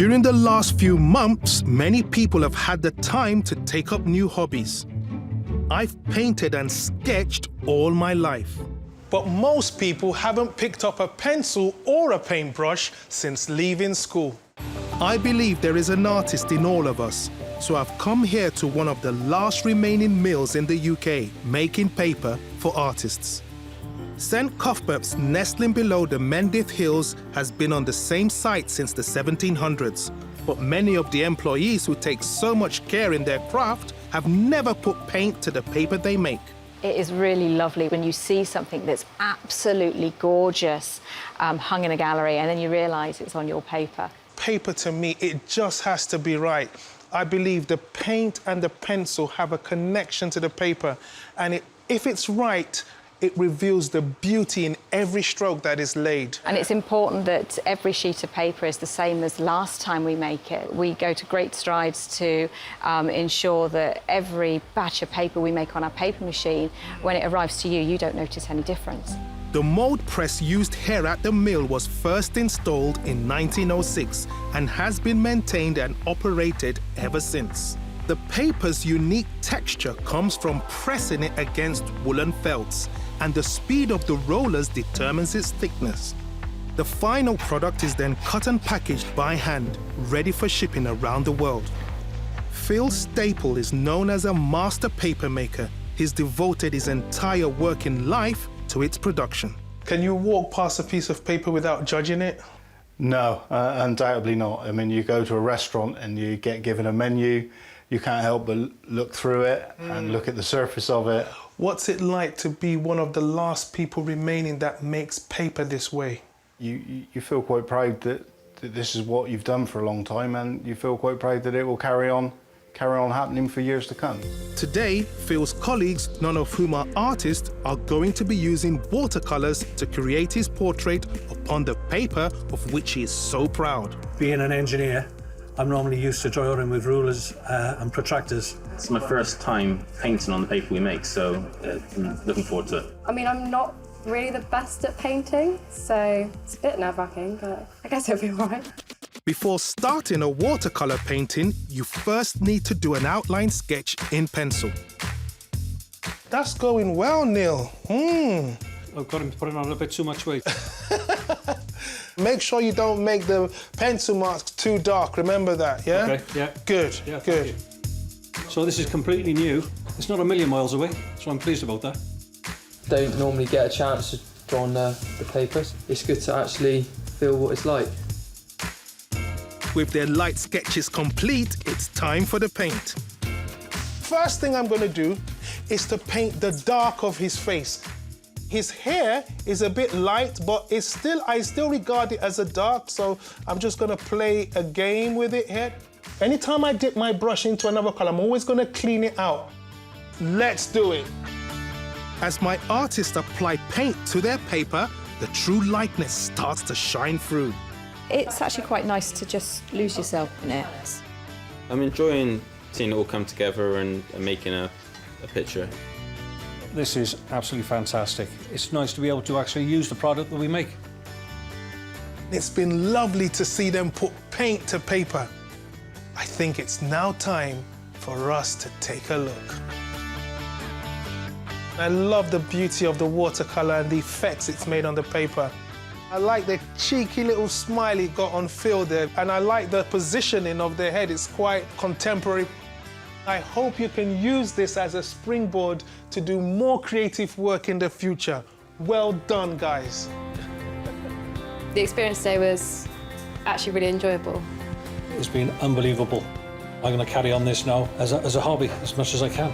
During the last few months, many people have had the time to take up new hobbies. I've painted and sketched all my life. But most people haven't picked up a pencil or a paintbrush since leaving school. I believe there is an artist in all of us, so I've come here to one of the last remaining mills in the UK making paper for artists. St Cuthberts, nestling below the Mendip Hills, has been on the same site since the 1700s. But many of the employees who take so much care in their craft have never put paint to the paper they make. It is really lovely when you see something that's absolutely gorgeous hung in a gallery and then you realise it's on your paper. Paper, to me, it just has to be right. I believe the paint and the pencil have a connection to the paper, and if it's right, it reveals the beauty in every stroke that is laid. And it's important that every sheet of paper is the same as last time we make it. We go to great strides to ensure that every batch of paper we make on our paper machine, when it arrives to you, you don't notice any difference. The mould press used here at the mill was first installed in 1906 and has been maintained and operated ever since. The paper's unique texture comes from pressing it against woolen felts, and the speed of the rollers determines its thickness. The final product is then cut and packaged by hand, ready for shipping around the world. Phil Staple is known as a master paper maker. He's devoted his entire working life to its production. Can you walk past a piece of paper without judging it? No, undoubtedly not. I mean, you go to a restaurant and you get given a menu, you can't help but look through it and look at the surface of it. What's it like to be one of the last people remaining that makes paper this way? You feel quite proud that this is what you've done for a long time, and you feel quite proud that it will carry on happening for years to come. Today, Phil's colleagues, none of whom are artists, are going to be using watercolours to create his portrait upon the paper of which he is so proud. Being an engineer, I'm normally used to drawing with rulers and protractors. It's my first time painting on the paper we make, so I'm looking forward to it. I mean, I'm not really the best at painting, so it's a bit nerve-wracking, but I guess it'll be all right. Before starting a watercolour painting, you first need to do an outline sketch in pencil. That's going well, Neil. I've got him putting on a little bit too much weight. Make sure you don't make the pencil marks too dark, remember that, yeah? Okay, yeah. Good, yeah, good. So this is completely new. It's not a million miles away, so I'm pleased about that. Don't normally get a chance to draw on the papers. It's good to actually feel what it's like. With their light sketches complete, it's time for the paint. First thing I'm going to do is to paint the dark of his face. His hair is a bit light, but I still regard it as a dark, so I'm just going to play a game with it here. Anytime I dip my brush into another colour, I'm always going to clean it out. Let's do it. As my artists apply paint to their paper, the true likeness starts to shine through. It's actually quite nice to just lose yourself in it. I'm enjoying seeing it all come together and making a picture. This is absolutely fantastic. It's nice to be able to actually use the product that we make. It's been lovely to see them put paint to paper. I think it's now time for us to take a look. I love the beauty of the watercolour and the effects it's made on the paper. I like the cheeky little smile it got on Phil there, and I like the positioning of their head. It's quite contemporary. I hope you can use this as a springboard to do more creative work in the future. Well done, guys. The experience today was actually really enjoyable. It's been unbelievable. I'm going to carry on this now as a hobby as much as I can.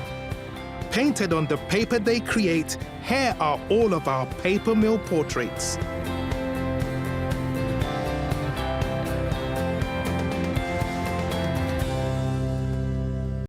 Painted on the paper they create, here are all of our paper mill portraits.